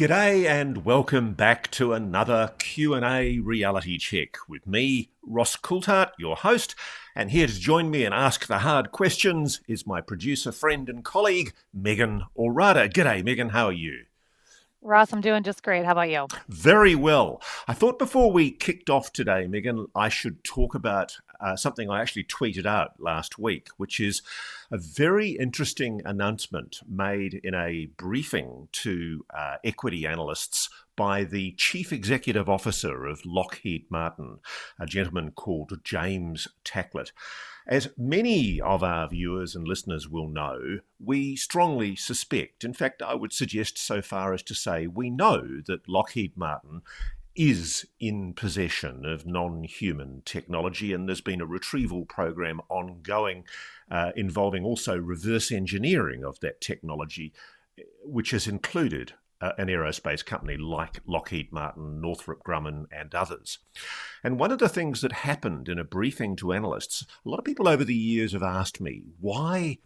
G'day and welcome back to another Q&A reality check with me, Ross Coulthart, your host, and here to join me and ask the hard questions is my producer friend and colleague, Meagan Ourada. G'day, Meagan, how are you? Ross, I'm doing just great. How about you? Very well. I thought before we kicked off today, Meagan, I should talk about something I actually tweeted out last week, which is a very interesting announcement made in a briefing to equity analysts by the Chief Executive Officer of Lockheed Martin, a gentleman called James Tacklet. As many of our viewers and listeners will know, we strongly suspect, in fact, I would suggest so far as to say we know that Lockheed Martin is in possession of non-human technology, and there's been a retrieval program ongoing involving also reverse engineering of that technology, which has included an aerospace company like Lockheed Martin, Northrop Grumman and others. And one of the things that happened in a briefing to analysts, a lot of people over the years have asked me, why,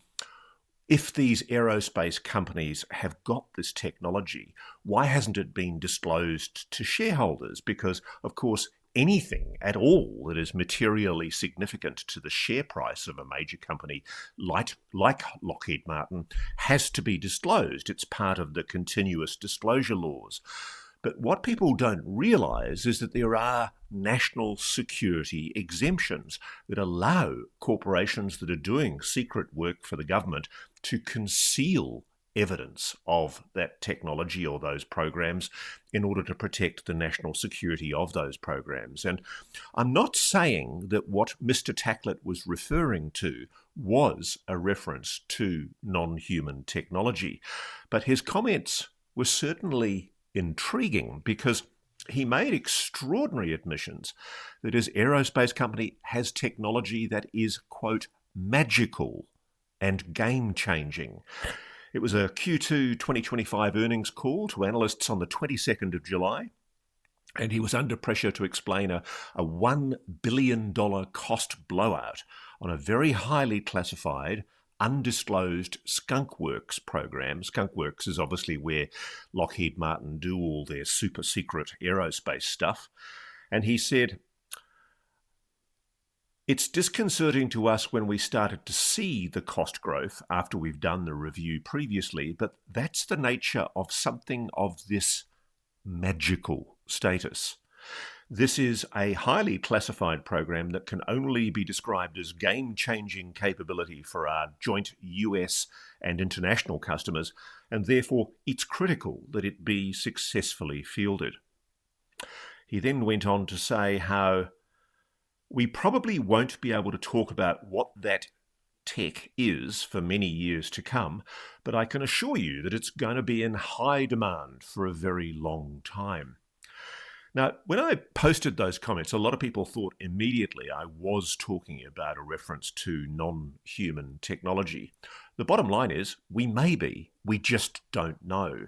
if these aerospace companies have got this technology, why hasn't it been disclosed to shareholders? Because, of course, anything at all that is materially significant to the share price of a major company like Lockheed Martin has to be disclosed. It's part of the continuous disclosure laws. But what people don't realise is that there are national security exemptions that allow corporations that are doing secret work for the government to conceal evidence of that technology or those programs in order to protect the national security of those programs. And I'm not saying that what Mr. Tacklet was referring to was a reference to non-human technology, but his comments were certainly intriguing because he made extraordinary admissions that his aerospace company has technology that is, quote, magical and game-changing. It was a Q2 2025 earnings call to analysts on the 22nd of July, and he was under pressure to explain a $1 billion cost blowout on a very highly classified, undisclosed skunkworks program. Skunkworks is obviously where Lockheed Martin do all their super secret aerospace stuff. And he said, it's disconcerting to us when we started to see the cost growth after we've done the review previously, but that's the nature of something of this magical status. This is a highly classified program that can only be described as game-changing capability for our joint US and international customers, and therefore it's critical that it be successfully fielded. He then went on to say how we probably won't be able to talk about what that tech is for many years to come, but I can assure you that it's going to be in high demand for a very long time. Now, when I posted those comments, a lot of people thought immediately I was talking about a reference to non-human technology. The bottom line is, we may be, we just don't know.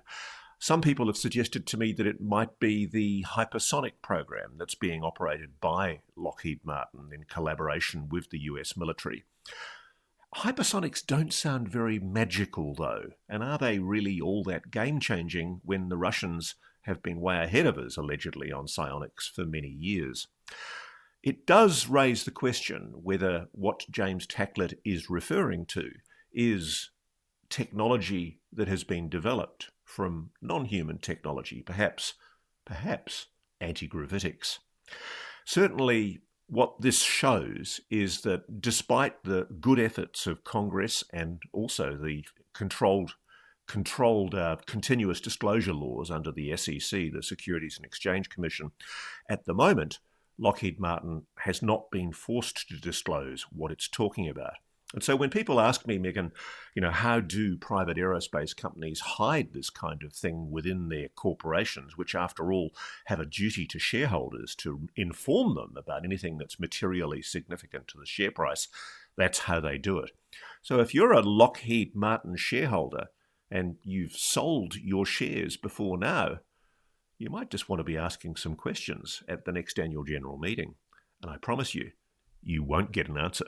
Some people have suggested to me that it might be the hypersonic program that's being operated by Lockheed Martin in collaboration with the US military. Hypersonics don't sound very magical, though, and are they really all that game-changing when the Russians have been way ahead of us, allegedly, on psionics for many years? It does raise the question whether what James Tacklet is referring to is technology that has been developed from non-human technology, perhaps anti-gravitics. Certainly, what this shows is that despite the good efforts of Congress and also the controlled continuous disclosure laws under the SEC, the Securities and Exchange Commission, at the moment, Lockheed Martin has not been forced to disclose what it's talking about. And so when people ask me, Meagan, how do private aerospace companies hide this kind of thing within their corporations, which after all have a duty to shareholders to inform them about anything that's materially significant to the share price, that's how they do it. So if you're a Lockheed Martin shareholder and you've sold your shares before now, you might just want to be asking some questions at the next annual general meeting. And I promise you, you won't get an answer.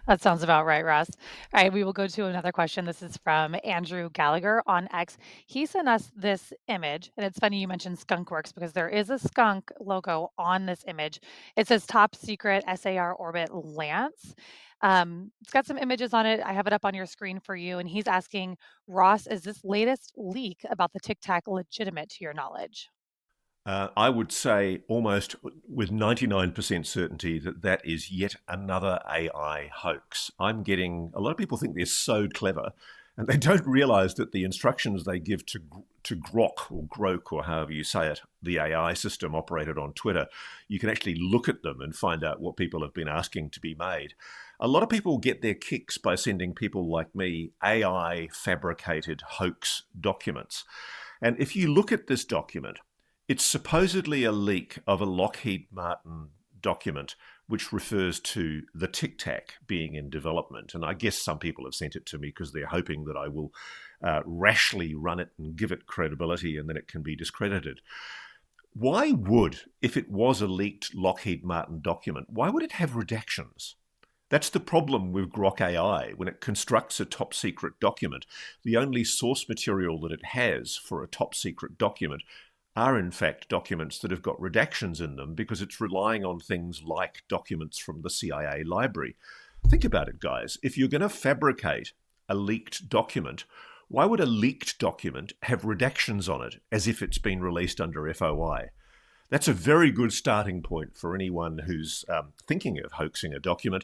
That sounds about right, Ross. All right, we will go to another question. This is from Andrew Gallagher on X. He sent us this image, and it's funny you mentioned Skunkworks because there is a skunk logo on this image. It says Top Secret SAR Orbit Lance. It's got some images on it. I have it up on your screen for you. And he's asking, Ross, is this latest leak about the Tic Tac legitimate to your knowledge? I would say almost with 99% certainty that that is yet another AI hoax. I'm getting a lot of people think they're so clever, and they don't realize that the instructions they give to Grok or Grok or however you say it, the AI system operated on Twitter, you can actually look at them and find out what people have been asking to be made. A lot of people get their kicks by sending people like me AI fabricated hoax documents. And if you look at this document, it's supposedly a leak of a Lockheed Martin document which refers to the Tic Tac being in development. And I guess some people have sent it to me because they're hoping that I will rashly run it and give it credibility and then it can be discredited. Why would, if it was a leaked Lockheed Martin document, why would it have redactions? That's the problem with Grok AI. When it constructs a top secret document, the only source material that it has for a top secret document are in fact documents that have got redactions in them because it's relying on things like documents from the CIA library. Think about it, guys. If you're going to fabricate a leaked document, why would a leaked document have redactions on it as if it's been released under FOI? That's a very good starting point for anyone who's thinking of hoaxing a document.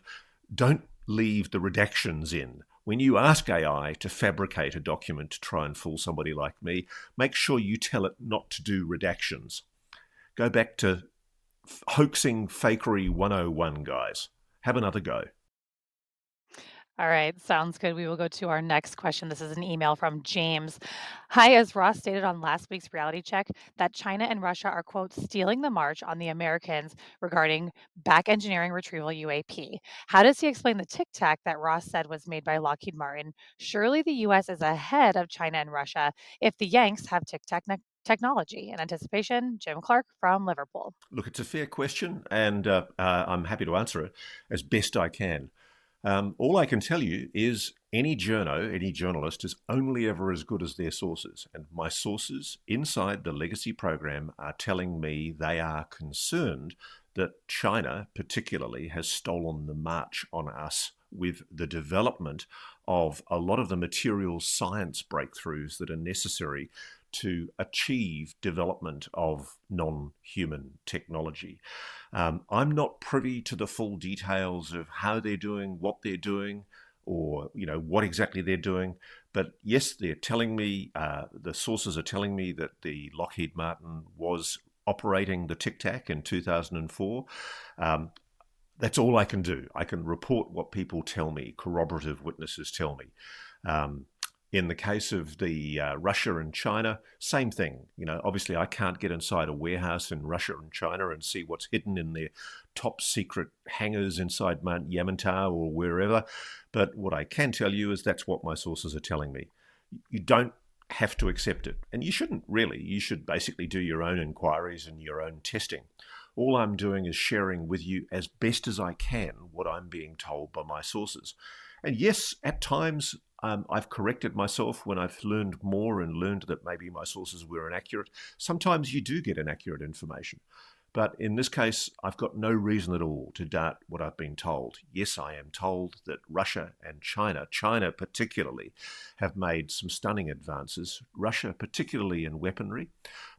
Don't leave the redactions in. When you ask AI to fabricate a document to try and fool somebody like me, make sure you tell it not to do redactions. Go back to hoaxing fakery 101, guys. Have another go. All right, sounds good. We will go to our next question. This is an email from James. Hi, as Ross stated on last week's reality check, that China and Russia are, quote, stealing the march on the Americans regarding back engineering retrieval UAP. How does he explain the tic tac that Ross said was made by Lockheed Martin? Surely the US is ahead of China and Russia if the Yanks have tic tac technology. In anticipation, Jim Clark from Liverpool. Look, it's a fair question, and I'm happy to answer it as best I can. All I can tell you is any any journalist is only ever as good as their sources. And my sources inside the legacy program are telling me they are concerned that China, particularly, has stolen the march on us with the development of a lot of the material science breakthroughs that are necessary to achieve development of non-human technology. I'm not privy to the full details of how they're doing, what they're doing, or what exactly they're doing. But yes, they're telling me, the sources are telling me that the Lockheed Martin was operating the Tic Tac in 2004. That's all I can do. I can report what people tell me, corroborative witnesses tell me. In the case of the Russia and China, same thing. Obviously I can't get inside a warehouse in Russia and China and see what's hidden in their top secret hangars inside Mount Yamantau or wherever. But what I can tell you is that's what my sources are telling me. You don't have to accept it. And you shouldn't really. You should basically do your own inquiries and your own testing. All I'm doing is sharing with you as best as I can what I'm being told by my sources. And yes, at times I've corrected myself when I've learned more and learned that maybe my sources were inaccurate. Sometimes you do get inaccurate information. But in this case, I've got no reason at all to doubt what I've been told. Yes, I am told that Russia and China particularly, have made some stunning advances. Russia particularly in weaponry,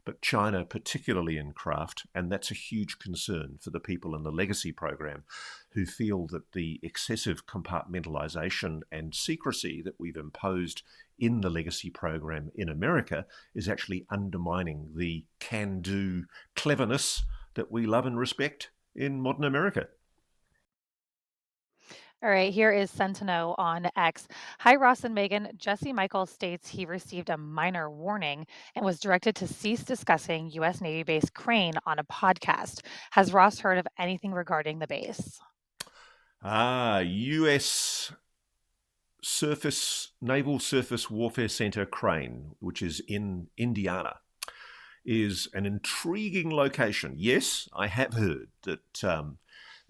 but China particularly in craft. And that's a huge concern for the people in the legacy program who feel that the excessive compartmentalization and secrecy that we've imposed in the legacy program in America is actually undermining the can-do cleverness that we love and respect in modern America. All right, here is Sentinel on X. Hi, Ross and Megan. Jesse Michael states he received a minor warning and was directed to cease discussing U.S. Navy base Crane on a podcast. Has Ross heard of anything regarding the base? U.S. Naval Surface Warfare Center Crane, which is in Indiana, is an intriguing location. Yes, I have heard that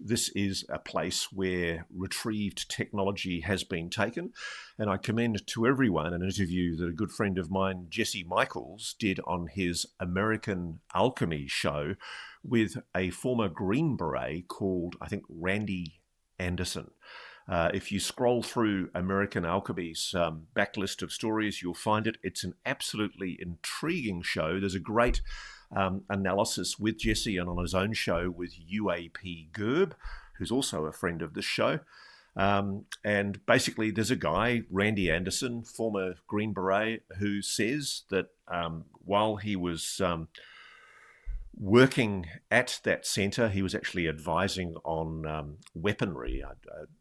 this is a place where retrieved technology has been taken. And I commend to everyone an interview that a good friend of mine, Jesse Michaels, did on his American Alchemy show with a former Green Beret called, I think, Randy Anderson. If you scroll through American Alchemy's backlist of stories, you'll find it. It's an absolutely intriguing show. There's a great analysis with Jesse and on his own show with UAP Gerb, who's also a friend of this show. And basically, there's a guy, Randy Anderson, former Green Beret, who says that while he was working at that centre, he was actually advising on weaponry.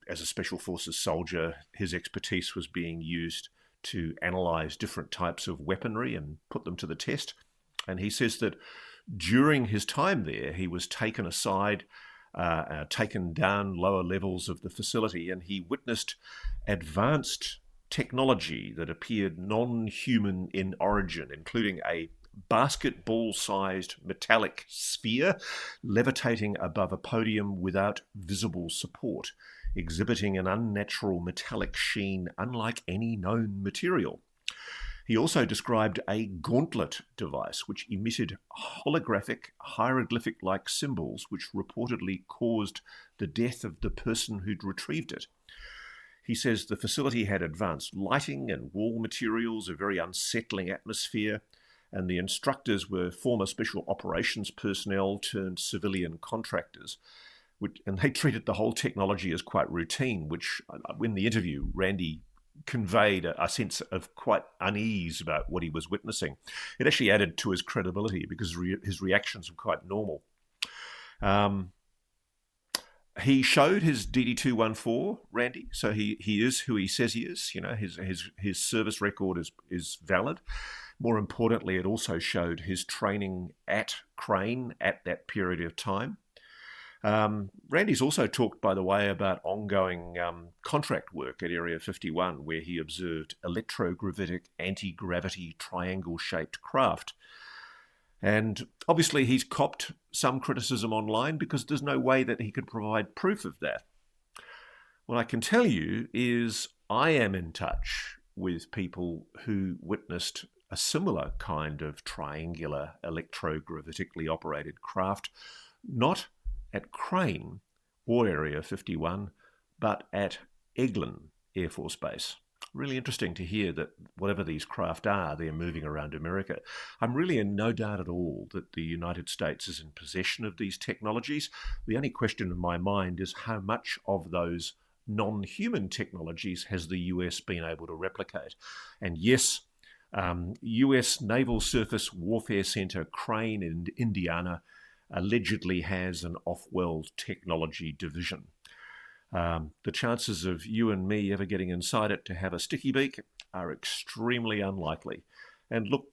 As a Special Forces soldier, his expertise was being used to analyse different types of weaponry and put them to the test. And he says that during his time there, he was taken aside, taken down lower levels of the facility, and he witnessed advanced technology that appeared non-human in origin, including a basketball-sized metallic sphere levitating above a podium without visible support, exhibiting an unnatural metallic sheen unlike any known material. He also described a gauntlet device which emitted holographic, hieroglyphic-like symbols which reportedly caused the death of the person who'd retrieved it. He says the facility had advanced lighting and wall materials, a very unsettling atmosphere, and the instructors were former special operations personnel turned civilian contractors. And they treated the whole technology as quite routine, which in the interview, Randy conveyed a sense of quite unease about what he was witnessing. It actually added to his credibility because his reactions were quite normal. He showed his DD-214, Randy, so he is who he says he is. You know, his service record is valid. More importantly, it also showed his training at Crane at that period of time. Randy's also talked, by the way, about ongoing contract work at Area 51, where he observed electrogravitic anti-gravity triangle-shaped craft. And obviously he's copped some criticism online because there's no way that he could provide proof of that. What I can tell you is I am in touch with people who witnessed a similar kind of triangular electrogravitically operated craft, not at Crane or Area 51, but at Eglin Air Force Base. Really interesting to hear that whatever these craft are, they're moving around America. I'm really in no doubt at all that the United States is in possession of these technologies. The only question in my mind is how much of those non-human technologies has the US been able to replicate? And yes, US Naval Surface Warfare Center Crane in Indiana allegedly has an off-world technology division. The chances of you and me ever getting inside it to have a sticky beak are extremely unlikely. And look,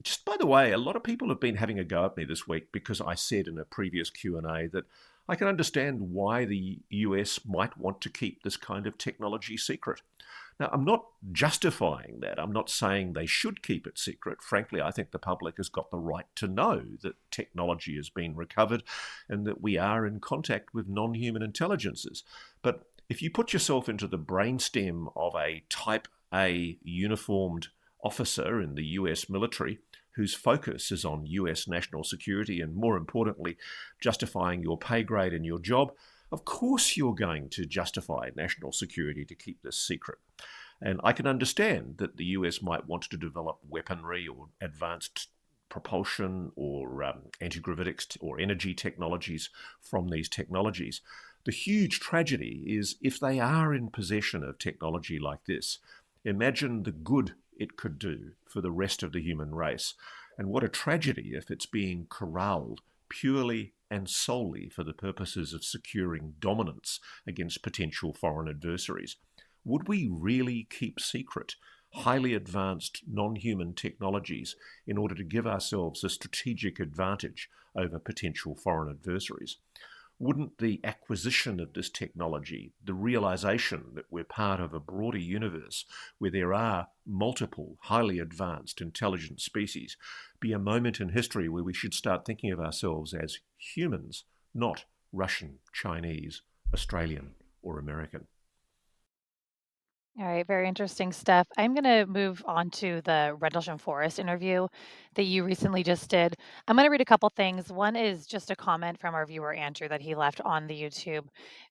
just by the way, a lot of people have been having a go at me this week because I said in a previous Q&A that I can understand why the US might want to keep this kind of technology secret. Now, I'm not justifying that. I'm not saying they should keep it secret. Frankly, I think the public has got the right to know that technology has been recovered and that we are in contact with non-human intelligences. But if you put yourself into the brainstem of a Type A uniformed officer in the US military whose focus is on US national security and, more importantly, justifying your pay grade and your job, of course you're going to justify national security to keep this secret. And I can understand that the US might want to develop weaponry or advanced propulsion or anti-gravitics or energy technologies from these technologies. The huge tragedy is if they are in possession of technology like this, imagine the good it could do for the rest of the human race. And what a tragedy if it's being corralled purely and solely for the purposes of securing dominance against potential foreign adversaries. Would we really keep secret highly advanced non-human technologies in order to give ourselves a strategic advantage over potential foreign adversaries? Wouldn't the acquisition of this technology, the realization that we're part of a broader universe where there are multiple highly advanced intelligent species, be a moment in history where we should start thinking of ourselves as humans, not Russian, Chinese, Australian, or American? All right, very interesting stuff. I'm going to move on to the Rendlesham Forest interview that you recently just did. I'm going to read a couple things. One is just a comment from our viewer, Andrew, that he left on the YouTube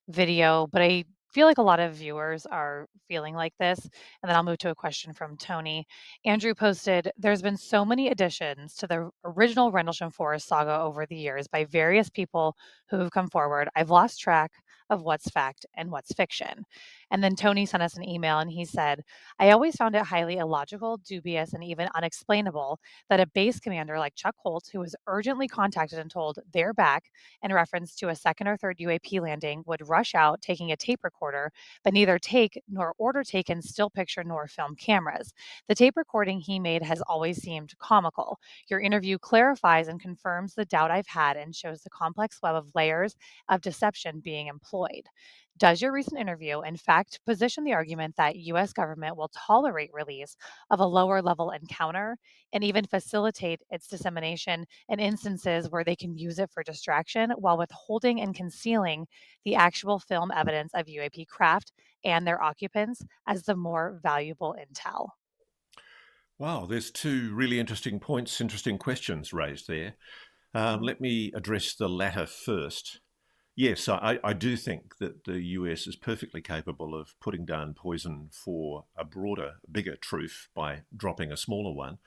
video, but I feel like a lot of viewers are feeling like this. And then I'll move to a question from Tony. Andrew posted, "There's been so many additions to the original Rendlesham Forest saga over the years by various people who have come forward. I've lost track of what's fact and what's fiction." And then Tony sent us an email and he said, "I always found it highly illogical, dubious, and even unexplainable that a base commander like Chuck Holt, who was urgently contacted and told they're back in reference to a second or third UAP landing, would rush out taking a tape recorder, but neither take nor order taken still picture nor film cameras. The tape recording he made has always seemed comical. Your interview clarifies and confirms the doubt I've had and shows the complex web of layers of deception being employed. Does your recent interview, in fact, position the argument that U.S. government will tolerate release of a lower level encounter and even facilitate its dissemination in instances where they can use it for distraction while withholding and concealing the actual film evidence of UAP craft and their occupants as the more valuable intel?" Wow, there's two really interesting points, interesting questions raised there. Let me address the latter first. Yes, I do think that the US is perfectly capable of putting down poison for a broader, bigger truth by dropping a smaller one.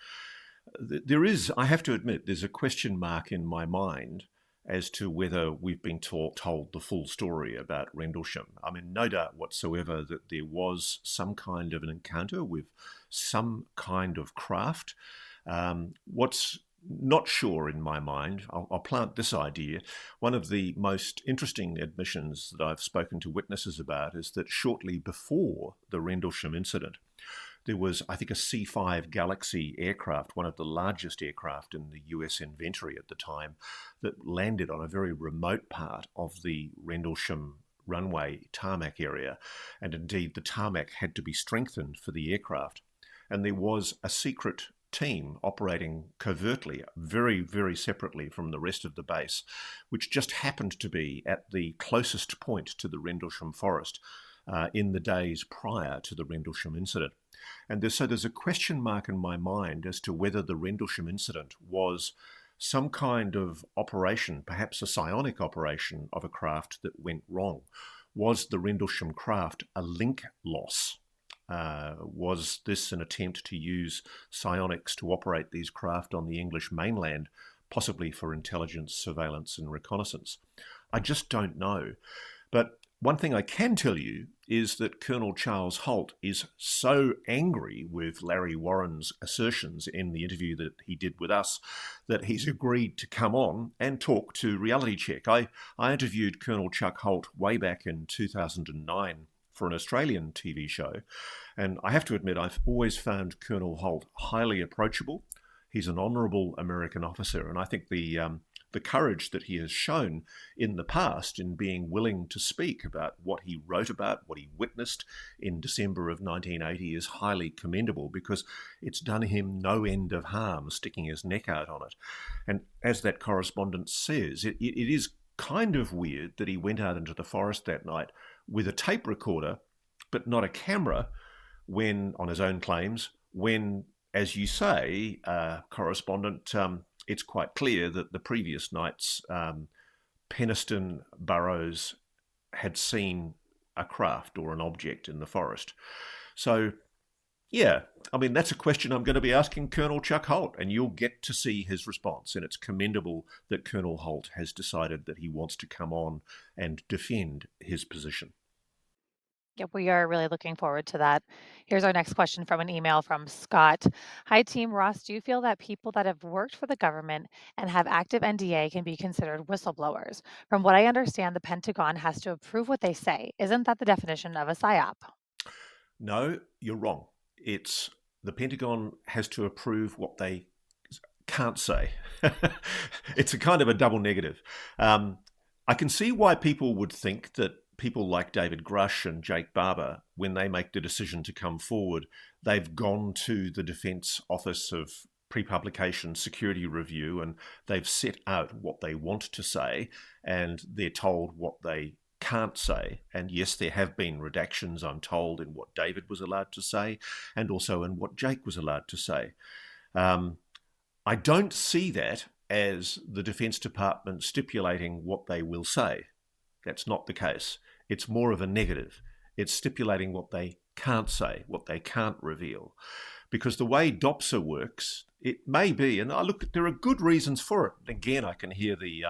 There is, I have to admit, there's a question mark in my mind as to whether we've been told the full story about Rendlesham. I mean, no doubt whatsoever that there was some kind of an encounter with some kind of craft. What's not sure in my mind, I'll plant this idea. One of the most interesting admissions that I've spoken to witnesses about is that shortly before the Rendlesham incident, there was, I think, a C-5 Galaxy aircraft, one of the largest aircraft in the US inventory at the time, that landed on a very remote part of the Rendlesham runway tarmac area. And indeed, the tarmac had to be strengthened for the aircraft. And there was a secret team operating covertly, very, very separately from the rest of the base, which just happened to be at the closest point to the Rendlesham Forest in the days prior to the Rendlesham incident. And so there's a question mark in my mind as to whether the Rendlesham incident was some kind of operation, perhaps a psionic operation of a craft that went wrong. Was the Rendlesham craft a link loss? Was this an attempt to use psionics to operate these craft on the English mainland, possibly for intelligence, surveillance, and reconnaissance? I just don't know. But one thing I can tell you is that Colonel Charles Holt is so angry with Larry Warren's assertions in the interview that he did with us that he's agreed to come on and talk to Reality Check. I interviewed Colonel Chuck Holt way back in 2009 for an Australian TV show, and I have to admit I've always found Colonel Holt highly approachable. He's an honourable American officer, and I think the courage that he has shown in the past in being willing to speak about what he wrote about, what he witnessed in December of 1980 is highly commendable, because it's done him no end of harm sticking his neck out on it. And as that correspondent says, it is kind of weird that he went out into the forest that night with a tape recorder, but not a camera, when, on his own claims, when, as you say, correspondent, it's quite clear that the previous nights, Peniston Burrows had seen a craft or an object in the forest. So, yeah, I mean, that's a question I'm going to be asking Colonel Chuck Holt, and you'll get to see his response. And it's commendable that Colonel Holt has decided that he wants to come on and defend his position. Yep, we are really looking forward to that. Here's our next question from an email from Scott. Hi, Team Ross. Do you feel that people that have worked for the government and have active NDA can be considered whistleblowers? From what I understand, the Pentagon has to approve what they say. Isn't that the definition of a PSYOP? No, you're wrong. It's the Pentagon has to approve what they can't say. It's a kind of a double negative. I can see why people would think that people like David Grush and Jake Barber, when they make the decision to come forward, they've gone to the Defence Office of pre-publication security review, and they've set out what they want to say, and they're told what they can't say. And yes, there have been redactions, I'm told, in what David was allowed to say and also in what Jake was allowed to say. I don't see that as the Defence Department stipulating what they will say. That's not the case. It's more of a negative. It's stipulating what they can't say, what they can't reveal. Because the way DOPSA works, it may be, and I look, there are good reasons for it. Again, I can hear the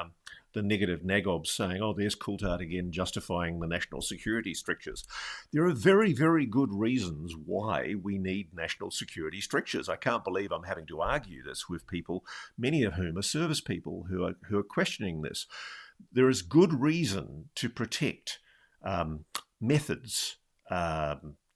negative nagobs saying, oh, there's Coulthart again justifying the national security strictures. There are very, very good reasons why we need national security strictures. I can't believe I'm having to argue this with people, many of whom are service people who are questioning this. There is good reason to protect methods,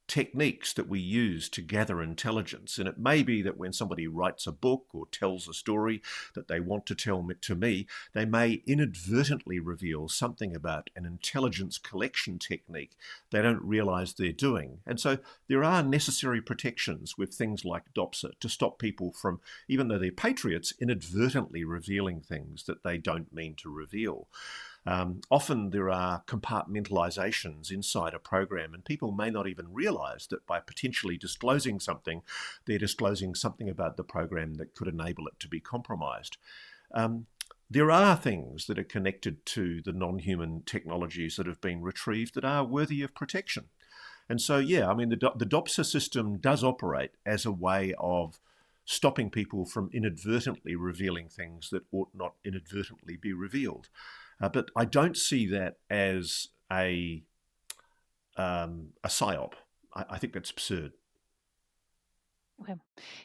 techniques that we use to gather intelligence. And it may be that when somebody writes a book or tells a story that they want to tell to me, they may inadvertently reveal something about an intelligence collection technique they don't realize they're doing. And so there are necessary protections with things like DOPSA to stop people from, even though they're patriots, inadvertently revealing things that they don't mean to reveal. Often there are compartmentalizations inside a program, and people may not even realize that by potentially disclosing something, they're disclosing something about the program that could enable it to be compromised. There are things that are connected to the non-human technologies that have been retrieved that are worthy of protection. And so, yeah, I mean, the DOPSA system does operate as a way of stopping people from inadvertently revealing things that ought not inadvertently be revealed. But I don't see that as a psyop. I think that's absurd. Okay.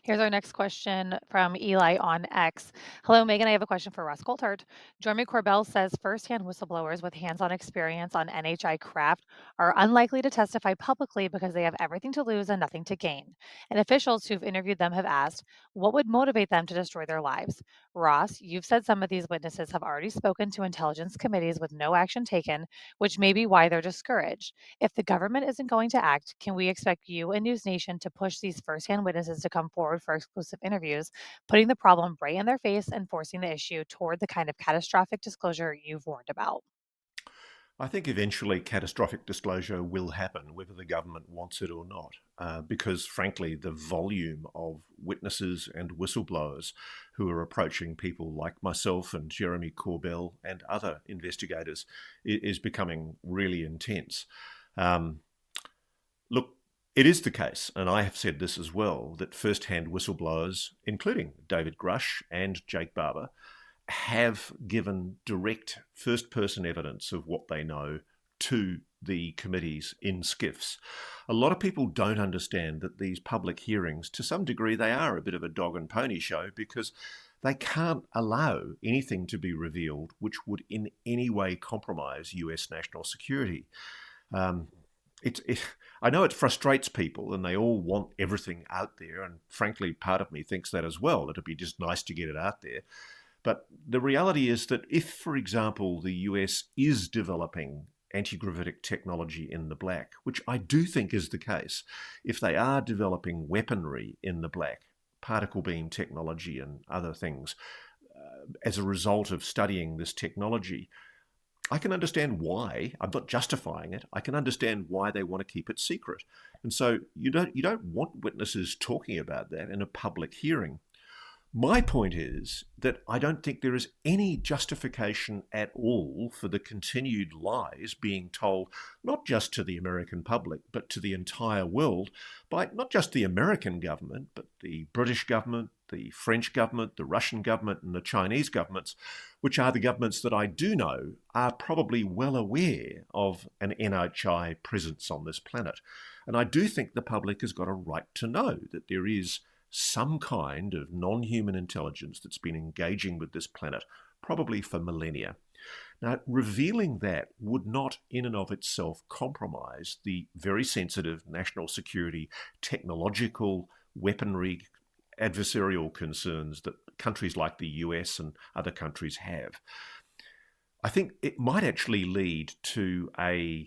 Here's our next question from Eli on X. Hello, Megan. I have a question for Russ Coulthart. Jeremy Corbell says firsthand whistleblowers with hands-on experience on NHI craft are unlikely to testify publicly because they have everything to lose and nothing to gain. And officials who've interviewed them have asked, what would motivate them to destroy their lives? Ross, you've said some of these witnesses have already spoken to intelligence committees with no action taken, which may be why they're discouraged. If the government isn't going to act, can we expect you and NewsNation to push these firsthand witnesses to come forward for exclusive interviews, putting the problem right in their face and forcing the issue toward the kind of catastrophic disclosure you've warned about? I think eventually catastrophic disclosure will happen, whether the government wants it or not, because frankly, the volume of witnesses and whistleblowers who are approaching people like myself and Jeremy Corbell and other investigators is becoming really intense. Look, it is the case, and I have said this as well, that first-hand whistleblowers, including David Grush and Jake Barber, have given direct first-person evidence of what they know to the committees in SCIFs. A lot of people don't understand that these public hearings, to some degree, they are a bit of a dog and pony show because they can't allow anything to be revealed which would in any way compromise US national security. I know it frustrates people and they all want everything out there, and frankly, part of me thinks that as well. It'd be just nice to get it out there. But the reality is that if, for example, the US is developing anti-gravitic technology in the black, which I do think is the case, if they are developing weaponry in the black, particle beam technology and other things, as a result of studying this technology, I can understand why. I'm not justifying it. I can understand why they want to keep it secret. And so you don't want witnesses talking about that in a public hearing. My point is that I don't think there is any justification at all for the continued lies being told, not just to the American public, but to the entire world by not just the American government, but the British government, the French government, the Russian government, and the Chinese governments, which are the governments that I do know are probably well aware of an NHI presence on this planet. And I do think the public has got a right to know that there is some kind of non-human intelligence that's been engaging with this planet, probably for millennia. Now, revealing that would not in and of itself compromise the very sensitive national security, technological, weaponry, adversarial concerns that countries like the US and other countries have. I think it might actually lead to an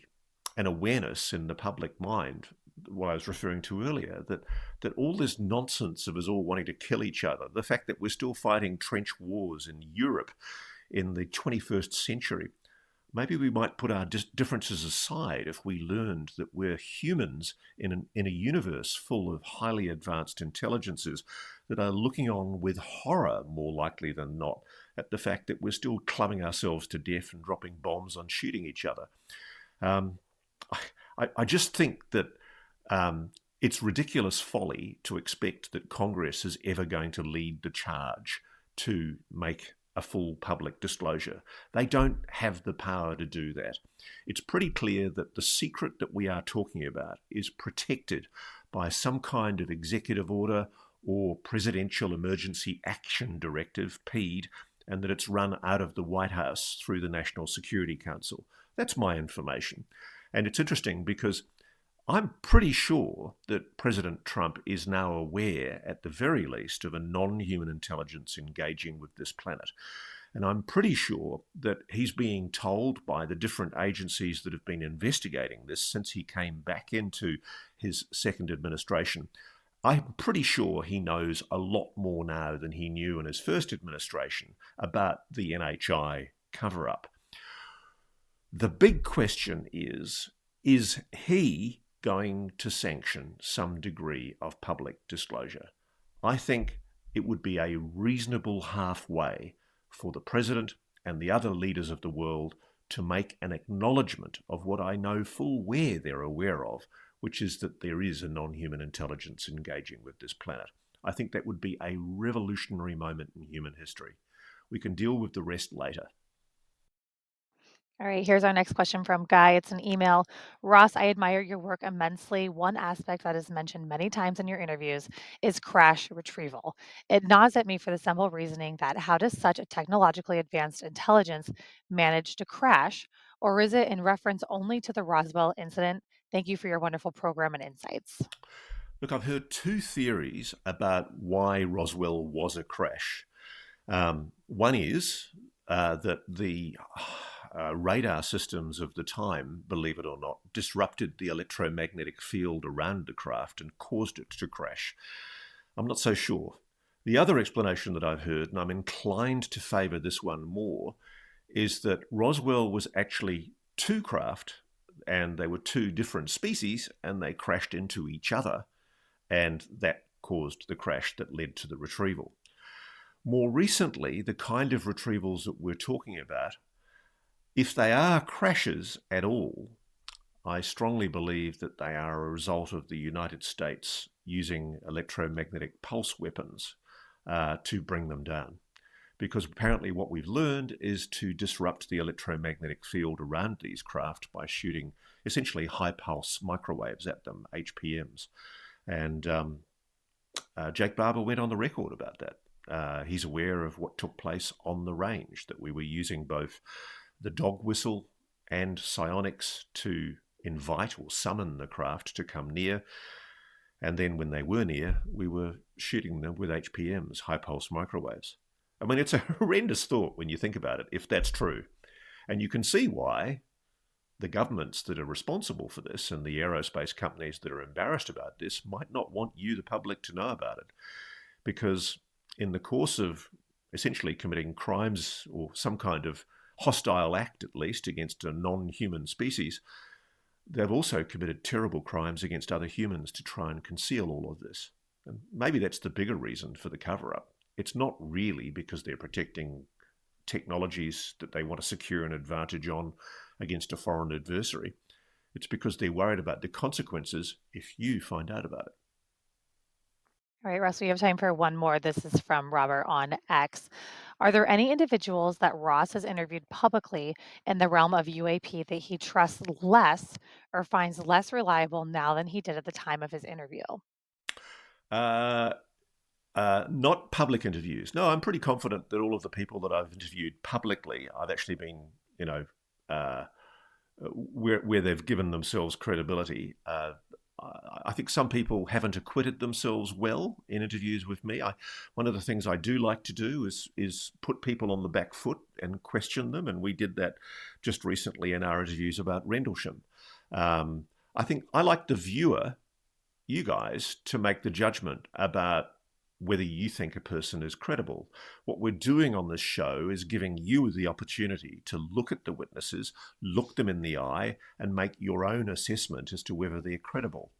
awareness in the public mind what I was referring to earlier, that all this nonsense of us all wanting to kill each other, the fact that we're still fighting trench wars in Europe in the 21st century, maybe we might put our differences aside if we learned that we're humans in a universe full of highly advanced intelligences that are looking on with horror, more likely than not, at the fact that we're still clubbing ourselves to death and dropping bombs on shooting each other. Um, I just think that it's ridiculous folly to expect that Congress is ever going to lead the charge to make a full public disclosure. They don't have the power to do that. It's pretty clear that the secret that we are talking about is protected by some kind of executive order or Presidential Emergency Action Directive, PED, and that it's run out of the White House through the National Security Council. That's my information. And it's interesting because I'm pretty sure that President Trump is now aware, at the very least, of a non-human intelligence engaging with this planet. And I'm pretty sure that he's being told by the different agencies that have been investigating this since he came back into his second administration. I'm pretty sure he knows a lot more now than he knew in his first administration about the NHI cover-up. The big question is he going to sanction some degree of public disclosure? I think it would be a reasonable halfway for the president and the other leaders of the world to make an acknowledgement of what I know full well they're aware of, which is that there is a non-human intelligence engaging with this planet. I think that would be a revolutionary moment in human history. We can deal with the rest later. All right, here's our next question from Guy. It's an email. Ross, I admire your work immensely. One aspect that is mentioned many times in your interviews is crash retrieval. It gnaws at me for the simple reasoning that how does such a technologically advanced intelligence manage to crash? Or is it in reference only to the Roswell incident? Thank you for your wonderful program and insights. Look, I've heard two theories about why Roswell was a crash. One is that the radar systems of the time, believe it or not, disrupted the electromagnetic field around the craft and caused it to crash. I'm not so sure. The other explanation that I've heard, and I'm inclined to favour this one more, is that Roswell was actually two craft and they were two different species and they crashed into each other, and that caused the crash that led to the retrieval. More recently, the kind of retrievals that we're talking about, if they are crashes at all, I strongly believe that they are a result of the United States using electromagnetic pulse weapons to bring them down. Because apparently what we've learned is to disrupt the electromagnetic field around these craft by shooting essentially high pulse microwaves at them, HPMs. And Jake Barber went on the record about that. He's aware of what took place on the range, that we were using both the dog whistle and psionics to invite or summon the craft to come near. And then when they were near, we were shooting them with HPMs, high pulse microwaves. I mean, it's a horrendous thought when you think about it, if that's true. And you can see why the governments that are responsible for this and the aerospace companies that are embarrassed about this might not want you, the public, to know about it. Because in the course of essentially committing crimes or some kind of hostile act, at least, against a non-human species, they've also committed terrible crimes against other humans to try and conceal all of this. And maybe that's the bigger reason for the cover-up. It's not really because they're protecting technologies that they want to secure an advantage on against a foreign adversary. It's because they're worried about the consequences if you find out about it. All right, Russ, we have time for one more. This is from Robert on X. Are there any individuals that Ross has interviewed publicly in the realm of UAP that he trusts less or finds less reliable now than he did at the time of his interview? Uh, not public interviews. No, I'm pretty confident that all of the people that I've interviewed publicly, I've actually been, uh, where they've given themselves credibility. I think some people haven't acquitted themselves well in interviews with me. One of the things I do like to do is put people on the back foot and question them, and we did that just recently in our interviews about Rendlesham. I think I like the viewer you guys to make the judgment about whether you think a person is credible. What we're doing on this show is giving you the opportunity to look at the witnesses, look them in the eye, and make your own assessment as to whether they're credible.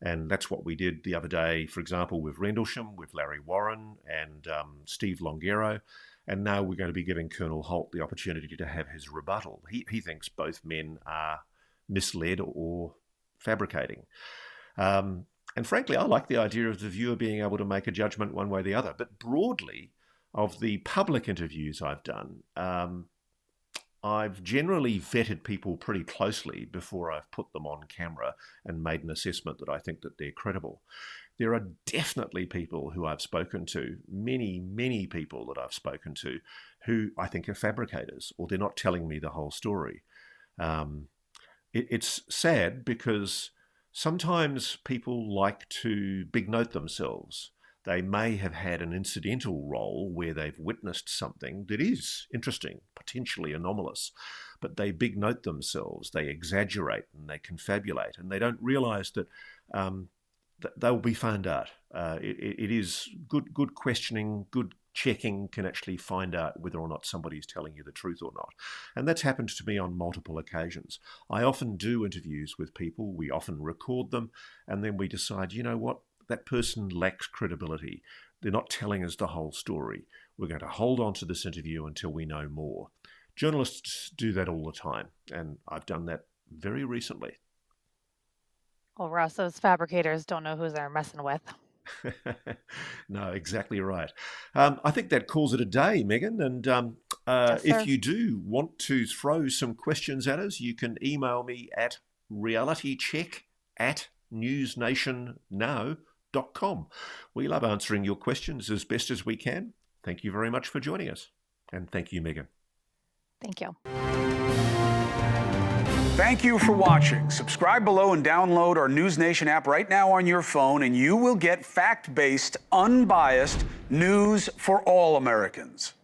And that's what we did the other day, for example, with Rendlesham, with Larry Warren and Steve Longero. And now we're going to be giving Colonel Holt the opportunity to have his rebuttal. He thinks both men are misled or fabricating. And frankly, I like the idea of the viewer being able to make a judgment one way or the other. But broadly, of the public interviews I've done, I've generally vetted people pretty closely before I've put them on camera and made an assessment that I think that they're credible. There are definitely people who I've spoken to, many people that I've spoken to, who I think are fabricators, or they're not telling me the whole story. It's sad because sometimes people like to big note themselves. They may have had an incidental role where they've witnessed something that is interesting, potentially anomalous, but they big note themselves, they exaggerate and they confabulate, and they don't realize that they'll be found out. It is good questioning, good checking can actually find out whether or not somebody's telling you the truth or not. And that's happened to me on multiple occasions. I often do interviews with people, we often record them, and then we decide, you know what, that person lacks credibility. They're not telling us the whole story. We're going to hold on to this interview until we know more. Journalists do that all the time, and I've done that very recently. Well, Russ, those fabricators don't know who they're messing with. No, exactly right. I think that calls it a day, Meagan. And Yes, if sir. you do want to throw some questions at us, you can email me at realitycheck@newsnationnow.com. We love answering your questions as best as we can. Thank you very much for joining us. And thank you, Meagan. Thank you. Thank you for watching. Subscribe below and download our NewsNation app right now on your phone, and you will get fact-based, unbiased news for all Americans.